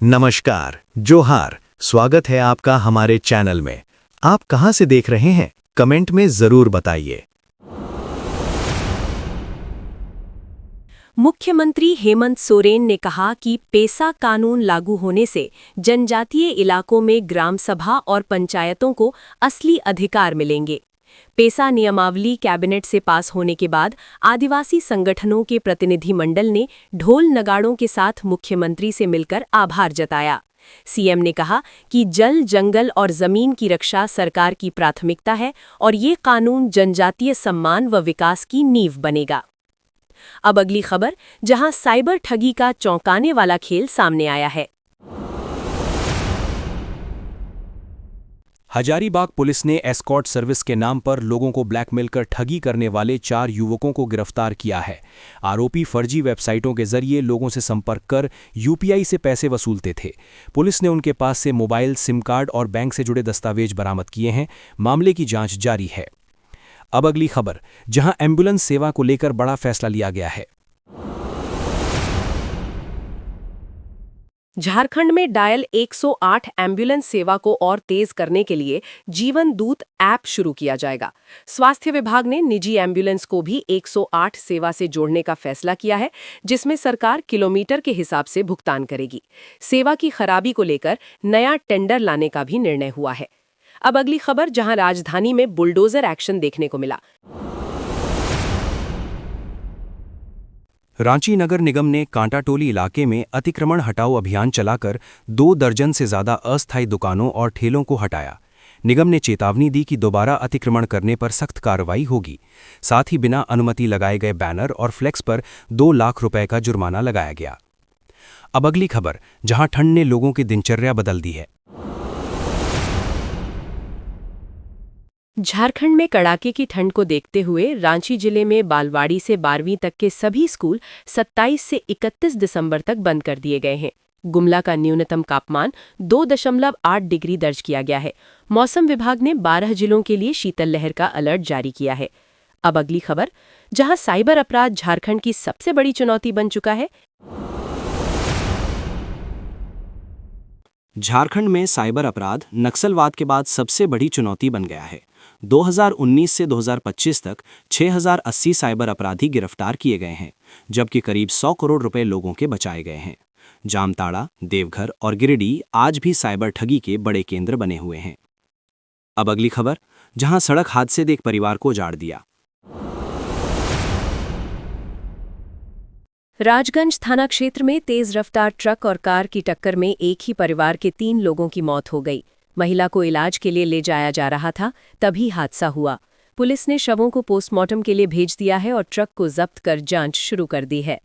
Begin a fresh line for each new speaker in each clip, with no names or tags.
नमस्कार, जोहार, स्वागत है आपका हमारे चैनल में। आप कहां से देख रहे हैं, कमेंट में जरूर बताइए।
मुख्यमंत्री हेमंत सोरेन ने कहा कि पेसा कानून लागू होने से जनजातीय इलाकों में ग्राम सभा और पंचायतों को असली अधिकार मिलेंगे। पेसा नियमावली कैबिनेट से पास होने के बाद आदिवासी संगठनों के प्रतिनिधिमंडल ने ढोल नगाड़ों के साथ मुख्यमंत्री से मिलकर आभार जताया। सीएम ने कहा कि जल, जंगल और जमीन की रक्षा सरकार की प्राथमिकता है और ये कानून जनजातीय सम्मान व विकास की नींव बनेगा। अब अगली खबर, जहां साइबर ठगी का चौंकाने वाला खेल सामने आया है।
हजारीबाग पुलिस ने एस्कॉर्ट सर्विस के नाम पर लोगों को ब्लैकमेल कर ठगी करने वाले 4 युवकों को गिरफ्तार किया है। आरोपी फर्जी वेबसाइटों के जरिए लोगों से संपर्क कर यूपीआई से पैसे वसूलते थे। पुलिस ने उनके पास से मोबाइल, सिम कार्ड और बैंक से जुड़े दस्तावेज बरामद किए हैं। मामले की जांच जारी है। अब अगली खबर, जहां एम्बुलेंस सेवा को लेकर बड़ा फैसला लिया गया है।
झारखंड में डायल 108 एम्बुलेंस सेवा को और तेज करने के लिए जीवन दूत ऐप शुरू किया जाएगा। स्वास्थ्य विभाग ने निजी एम्बुलेंस को भी 108 सेवा से जोड़ने का फैसला किया है, जिसमें सरकार किलोमीटर के हिसाब से भुगतान करेगी। सेवा की खराबी को लेकर नया टेंडर लाने का भी निर्णय हुआ है। अब अगली खबर, जहां राजधानी में बुलडोजर एक्शन देखने को मिला।
रांची नगर निगम ने कांटाटोली इलाके में अतिक्रमण हटाओ अभियान चलाकर 2 दर्जन से ज्यादा अस्थायी दुकानों और ठेलों को हटाया। निगम ने चेतावनी दी कि दोबारा अतिक्रमण करने पर सख्त कार्रवाई होगी। साथ ही बिना अनुमति लगाए गए बैनर और फ्लेक्स पर 2 लाख रुपए का जुर्माना लगाया गया। अब अगली खबर, जहां ठंड ने लोगों की दिनचर्या बदल दी है।
झारखंड में कड़ाके की ठंड को देखते हुए रांची जिले में बालवाड़ी से 12वीं तक के सभी स्कूल 27 से 31 दिसंबर तक बंद कर दिए गए हैं। गुमला का न्यूनतम तापमान 2.8 डिग्री दर्ज किया गया है। मौसम विभाग ने 12 जिलों के लिए शीतल लहर का अलर्ट जारी किया है। अब अगली खबर, जहां साइबर अपराध झारखंड की सबसे बड़ी चुनौती बन चुका है।
झारखंड में साइबर अपराध नक्सलवाद के बाद सबसे बड़ी चुनौती बन गया है। 2019 से 2025 तक 6080 साइबर अपराधी गिरफ्तार किए गए हैं, जबकि करीब 100 करोड़ रुपए लोगों के बचाए गए हैं। जामताड़ा, देवघर और गिरिडीह आज भी साइबर ठगी के बड़े केंद्र बने हुए हैं। अब अगली खबर, जहां सड़क हादसे ने एक परिवार को उजाड़ दिया।
राजगंज थाना क्षेत्र में तेज रफ्तार ट्रक और कार की टक्कर में एक ही परिवार के 3 लोगों की मौत हो गई। महिला को इलाज के लिए ले जाया जा रहा था, तभी हादसा हुआ। पुलिस ने शवों को पोस्टमार्टम के लिए भेज दिया है और ट्रक को जब्त कर जांच शुरू कर दी है।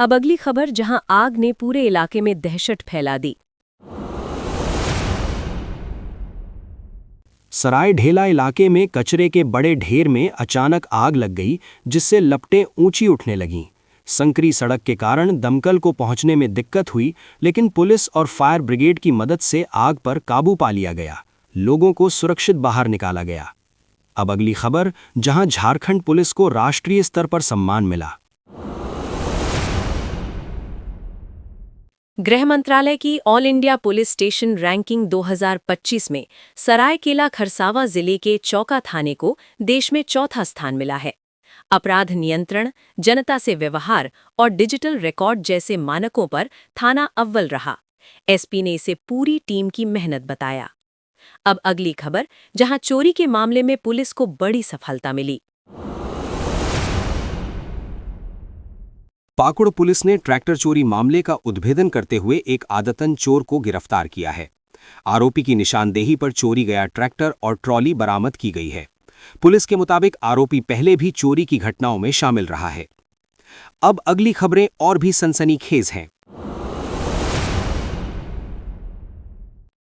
अब अगली खबर, जहां आग ने पूरे इलाके में दहशत फैला दी।
सराय ढेला इलाके में कचरे के बड़े ढेर में अचानक आग लग गई, जिससे लपटें ऊंची उठने लगीं। संकरी सड़क के कारण दमकल को पहुंचने में दिक्कत हुई, लेकिन पुलिस और फायर ब्रिगेड की मदद से आग पर काबू पा लिया गया। लोगों को सुरक्षित बाहर निकाला गया। अब अगली खबर, जहां झारखंड पुलिस को राष्ट्रीय स्तर पर सम्मान मिला।
गृह मंत्रालय की all India police station ranking 2025 में सरायकेला खरसावां जिले के चौका थाने को देश में चौथा स्थान मिला है। अपराध नियंत्रण, जनता से व्यवहार और डिजिटल रिकॉर्ड जैसे मानकों पर थाना अव्वल रहा। एसपी ने इसे पूरी टीम की मेहनत बताया। अब अगली खबर, जहां चोरी के मामले में पुलिस को बड़ी सफलता मिली।
पाकुड़ पुलिस ने ट्रैक्टर चोरी मामले का उद्भेदन करते हुए एक आदतन चोर को गिरफ्तार किया है। आरोपी की निशानदेही पर चोरी गया ट्रैक्टर और ट्रॉली बरामद की गई है। पुलिस के मुताबिक आरोपी पहले भी चोरी की घटनाओं में शामिल रहा है। अब अगली खबरें और भी सनसनीखेज हैं।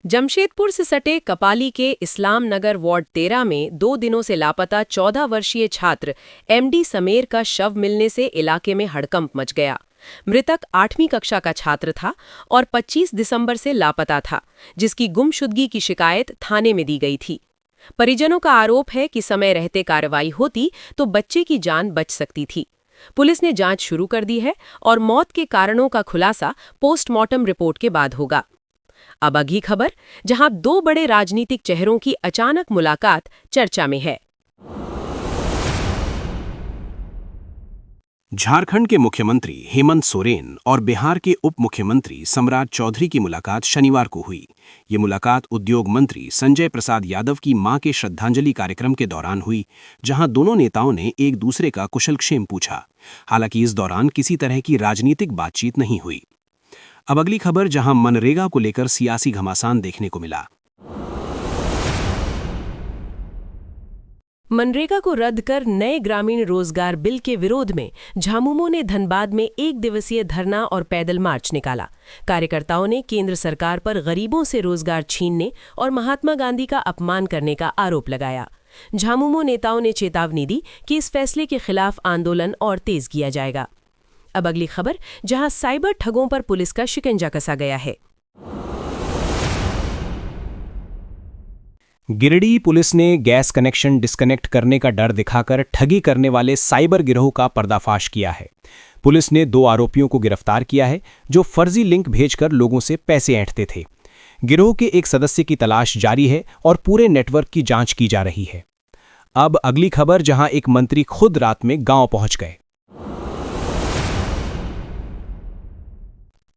जमशेदपुर से सटे कपाली के इस्लाम नगर वार्ड 13 में 2 दिनों से लापता 14 वर्षीय छात्र एमडी समेर का शव मिलने से इलाके में हड़कंप मच गया। मृतक 8वीं कक्षा का छात्र था और 25 दिसंबर से लापता था, जिसकी गुमशुदगी की शिकायत थाने में दी गई थी। परिजनों का आरोप है कि समय रहते कार्रवाई होती तो बच्चे की जान बच सकती थी। पुलिस ने जांच शुरू कर दी है और मौत के कारणों का खुलासा पोस्टमार्टम रिपोर्ट के बाद होगा। अब अगली खबर, जहां दो बड़े राजनीतिक चेहरों की अचानक मुलाकात चर्चा में है।
झारखंड के मुख्यमंत्री हेमंत सोरेन और बिहार के उप मुख्यमंत्री सम्राट चौधरी की मुलाकात शनिवार को हुई। ये मुलाकात उद्योग मंत्री संजय प्रसाद यादव की मां के श्रद्धांजलि कार्यक्रम के दौरान हुई, जहां दोनों नेताओं ने एक दूसरे का कुशलक्षेम पूछा। हालांकि इस दौरान किसी तरह की राजनीतिक बातचीत नहीं हुई। अब अगली खबर, जहां मनरेगा को लेकर सियासी घमासान देखने को मिला।
मनरेगा को रद्द कर नए ग्रामीण रोजगार बिल के विरोध में झामुमो ने धनबाद में 1 दिवसीय धरना और पैदल मार्च निकाला। कार्यकर्ताओं ने केंद्र सरकार पर गरीबों से रोजगार छीनने और महात्मा गांधी का अपमान करने का आरोप लगाया। झामुमो नेताओं ने चेतावनी दी कि इस फैसले के खिलाफ आंदोलन और तेज किया जाएगा। अब अगली खबर, जहां साइबर ठगों पर पुलिस का शिकंजा कसा गया है।
गिरिडीह पुलिस ने गैस कनेक्शन डिस्कनेक्ट करने का डर दिखाकर ठगी करने वाले साइबर गिरोह का पर्दाफाश किया है। पुलिस ने 2 आरोपियों को गिरफ्तार किया है जो फर्जी लिंक भेजकर लोगों से पैसे ऐंठते थे। गिरोह के एक सदस्य की तलाश जारी है और पूरे नेटवर्क की जांच की जा रही है। अब अगली खबर, जहां एक मंत्री खुद रात में गांव पहुंच गए।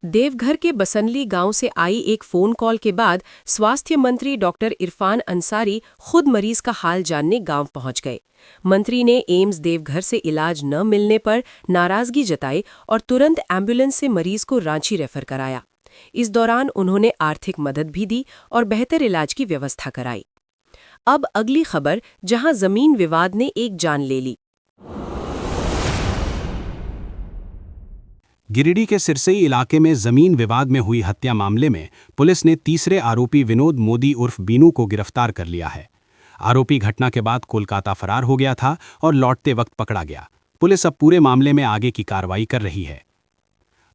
देवघर के बसनली गांव से आई एक फोन कॉल के बाद स्वास्थ्य मंत्री डॉक्टर इरफान अंसारी खुद मरीज का हाल जानने गांव पहुंच गए। मंत्री ने एम्स देवघर से इलाज न मिलने पर नाराजगी जताई और तुरंत एम्बुलेंस से मरीज को रांची रेफर कराया। इस दौरान उन्होंने आर्थिक मदद भी दी और बेहतर इलाज की व्यवस्था कराई। अब अगली खबर, जहां जमीन विवाद ने एक जान ले ली।
गिरिडीह के सिरसई इलाके में जमीन विवाद में हुई हत्या मामले में पुलिस ने तीसरे आरोपी विनोद मोदी उर्फ बीनू को गिरफ्तार कर लिया है। आरोपी घटना के बाद कोलकाता फरार हो गया था और लौटते वक्त पकड़ा गया। पुलिस अब पूरे मामले में आगे की कार्रवाई कर रही है।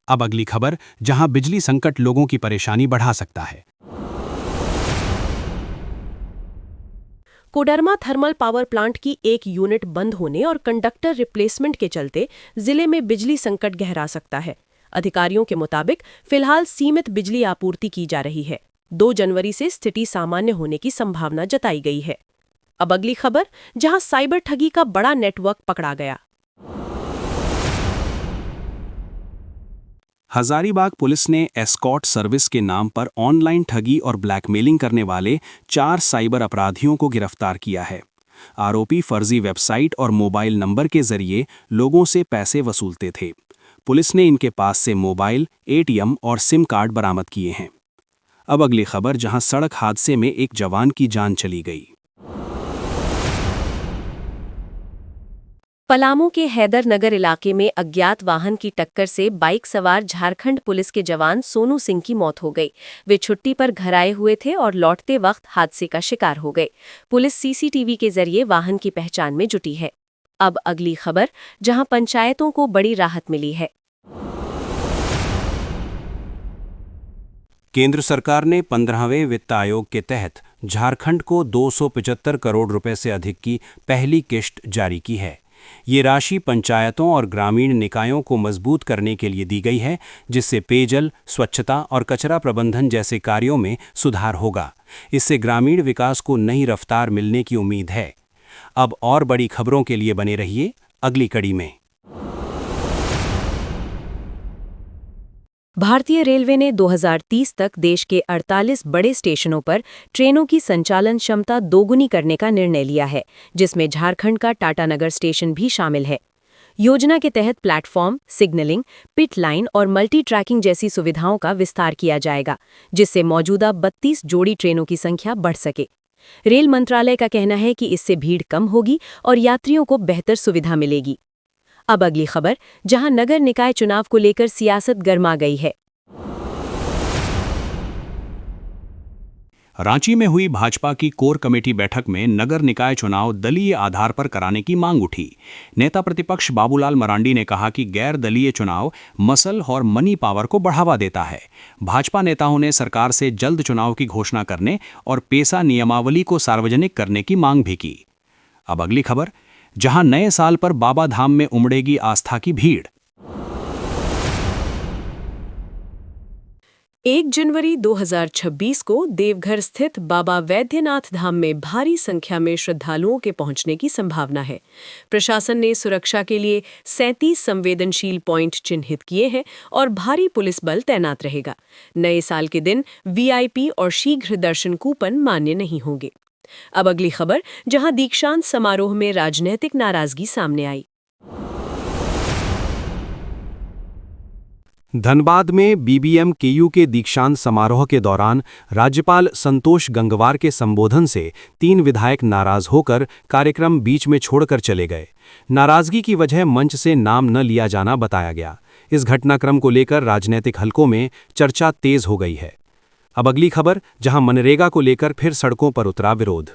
अब अगली खबर, जहां बिजली संकट लोगों की परेशानी बढ़ा सकता है।
कोडरमा थर्मल पावर प्लांट की एक यूनिट बंद होने और कंडक्टर रिप्लेसमेंट के चलते जिले में बिजली संकट गहरा सकता है। अधिकारियों के मुताबिक फिलहाल सीमित बिजली आपूर्ति की जा रही है। 2 जनवरी से स्थिति सामान्य होने की संभावना जताई गई है। अब अगली खबर, जहां साइबर ठगी का बड़ा नेटवर्क पकड़ा गया।
हजारीबाग पुलिस ने एस्कॉर्ट सर्विस के नाम पर ऑनलाइन ठगी और ब्लैकमेलिंग करने वाले 4 साइबर अपराधियों को गिरफ्तार किया है। आरोपी फर्जी वेबसाइट और मोबाइल नंबर के जरिए लोगों से पैसे वसूलते थे। पुलिस ने इनके पास से मोबाइल, एटीएम और सिम कार्ड बरामद किए हैं। अब अगली खबर, जहां सड़क हादसे में एक जवान की जान चली गई।
पलामू के हैदरनगर इलाके में अज्ञात वाहन की टक्कर से बाइक सवार झारखंड पुलिस के जवान सोनू सिंह की मौत हो गई। वे छुट्टी पर घर आए हुए थे और लौटते वक्त हादसे का शिकार हो गए। पुलिस सीसीटीवी के जरिए वाहन की पहचान में जुटी है। अब अगली खबर, जहां पंचायतों को बड़ी राहत मिली है।
केंद्र सरकार ने 15वें वित्त आयोग के तहत झारखंड को 275 करोड़ रुपए से अधिक की पहली किश्त जारी की है। ये राशि पंचायतों और ग्रामीण निकायों को मजबूत करने के लिए दी गई है, जिससे पेयजल, स्वच्छता और कचरा प्रबंधन जैसे कार्यों में सुधार होगा। इससे ग्रामीण विकास को नई रफ्तार मिलने की उम्मीद है। अब और बड़ी खबरों के लिए बने रहिए अगली कड़ी में।
भारतीय रेलवे ने 2030 तक देश के 48 बड़े स्टेशनों पर ट्रेनों की संचालन क्षमता दोगुनी करने का निर्णय लिया है, जिसमें झारखंड का टाटानगर स्टेशन भी शामिल है। योजना के तहत प्लेटफॉर्म, सिग्नलिंग, पिट लाइन और मल्टी ट्रैकिंग जैसी सुविधाओं का विस्तार किया जाएगा, जिससे मौजूदा 32 जोड़ी ट्रेनों की संख्या बढ़ सके। रेल मंत्रालय का कहना है कि इससे भीड़ कम होगी और यात्रियों को बेहतर सुविधा मिलेगी। अब अगली खबर, जहां नगर निकाय चुनाव को लेकर सियासत गर्मा गई है।
रांची में हुई भाजपा की कोर कमेटी बैठक में नगर निकाय चुनाव दलीय आधार पर कराने की मांग उठी। नेता प्रतिपक्ष बाबूलाल मरांडी ने कहा कि गैर दलीय चुनाव मसल और मनी पावर को बढ़ावा देता है। भाजपा नेताओं ने सरकार से जल्द चुनाव की घोषणा करने और पेसा नियमावली को सार्वजनिक करने की मांग भी की। अब अगली खबर, जहां नए साल पर बाबा धाम में उमड़ेगी आस्था की भीड़।
1 जनवरी 2026 को देवघर स्थित बाबा वैद्यनाथ धाम में भारी संख्या में श्रद्धालुओं के पहुंचने की संभावना है। प्रशासन ने सुरक्षा के लिए 37 संवेदनशील पॉइंट चिन्हित किए हैं और भारी पुलिस बल तैनात रहेगा। नए साल के दिन वीआईपी और शीघ्र दर्शन कूपन मान्य नहीं होंगे। अब अगली खबर, जहां दीक्षांत समारोह में राजनीतिक नाराजगी सामने आई।
धनबाद में बीबीएमकेयू के दीक्षांत समारोह के दौरान राज्यपाल संतोष गंगवार के संबोधन से 3 विधायक नाराज होकर कार्यक्रम बीच में छोड़कर चले गए। नाराजगी की वजह मंच से नाम न लिया जाना बताया गया। इस घटनाक्रम को लेकर राजनीतिक हलकों में चर्चा तेज हो गई है। अब अगली खबर, जहां मनरेगा को लेकर फिर सड़कों पर उतरा विरोध।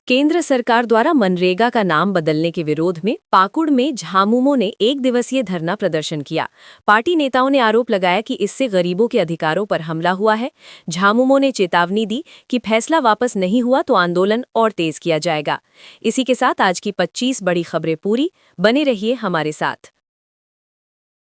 केंद्र सरकार द्वारा मनरेगा का नाम बदलने के विरोध में पाकुड़ में झामुमो ने 1 दिवसीय धरना प्रदर्शन किया। पार्टी नेताओं ने आरोप लगाया कि इससे गरीबों के अधिकारों पर हमला हुआ है। झामुमो ने चेतावनी दी कि फैसला वापस नहीं हुआ तो आंदोलन और तेज किया जाएगा। इसी के साथ आज की 25 बड़ी खबरें पूरी। बने रहिए हमारे साथ।